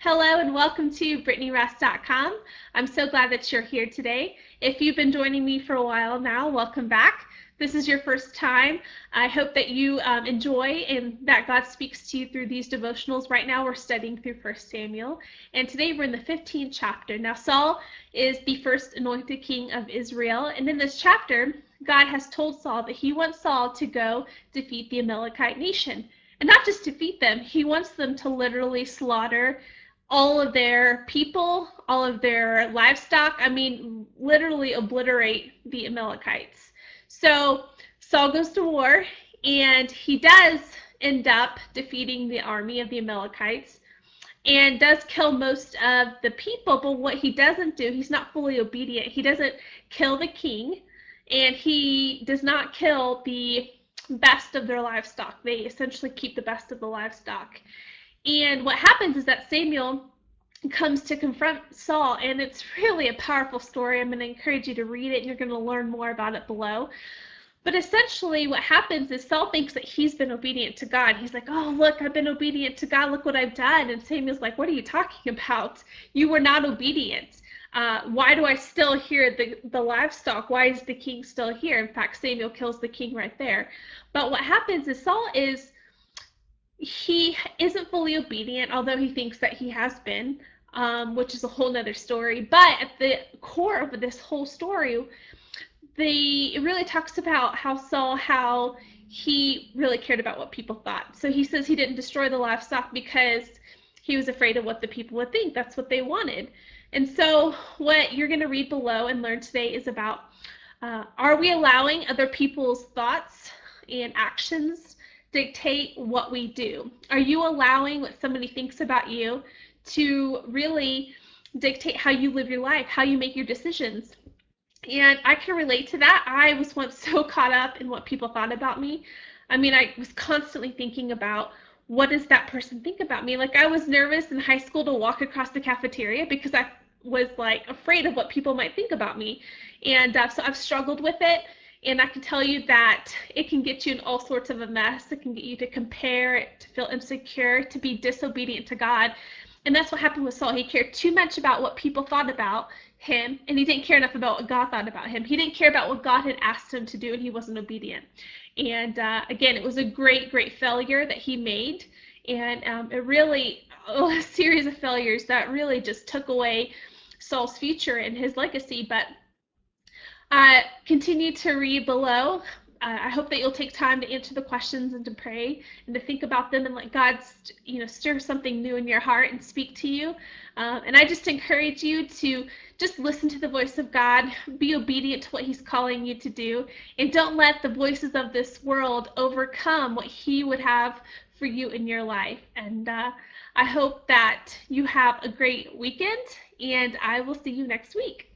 Hello and welcome to BrittanyRuss.com. I'm so glad that you're here today. If you've been joining me for a while now, welcome back. This is your first time. I hope that you enjoy and that God speaks to you through these devotionals. Right now we're studying through 1 Samuel, and today we're in the 15th chapter. Now Saul is the first anointed king of Israel, and in this chapter, God has told Saul that he wants Saul to go defeat the Amalekite nation. And not just defeat them, he wants them to literally slaughter all of their people, all of their livestock. I mean, literally obliterate the Amalekites. So Saul goes to war, and he does end up defeating the army of the Amalekites and does kill most of the people. But what he doesn't do, he's not fully obedient. He doesn't kill the king, and he does not kill the best of their livestock. They essentially keep the best of the livestock. And what happens is that Samuel comes to confront Saul, and it's really a powerful story. I'm going to encourage you to read it, and you're going to learn more about it below. But essentially what happens is Saul thinks that he's been obedient to God. He's like, oh, look, I've been obedient to God. Look what I've done. And Samuel's like, what are you talking about? You were not obedient. Why do I still hear the livestock? Why is the king still here? In fact, Samuel kills the king right there. But what happens is Saul he isn't fully obedient, although he thinks that he has been, which is a whole nother story. But at the core of this whole story, it really talks about how he really cared about what people thought. So he says he didn't destroy the livestock because he was afraid of what the people would think. That's what they wanted. And so what you're going to read below and learn today is about, are we allowing other people's thoughts and actions dictate what we do? Are you allowing what somebody thinks about you to really dictate how you live your life, how you make your decisions? And I can relate to that. I was once so caught up in what people thought about me. I mean, I was constantly thinking about, what does that person think about me? Like, I was nervous in high school to walk across the cafeteria because I was like afraid of what people might think about me. And so I've struggled with it. And I can tell you that it can get you in all sorts of a mess. It can get you to compare, to feel insecure, to be disobedient to God. And that's what happened with Saul. He cared too much about what people thought about him, and he didn't care enough about what God thought about him. He didn't care about what God had asked him to do, and he wasn't obedient. And again, it was a great, great failure that he made. And it really, a series of failures that really just took away Saul's future and his legacy. But continue to read below. I hope that you'll take time to answer the questions and to pray and to think about them and let God, stir something new in your heart and speak to you. And I just encourage you to just listen to the voice of God, be obedient to what He's calling you to do, and don't let the voices of this world overcome what He would have for you in your life. And I hope that you have a great weekend, and I will see you next week.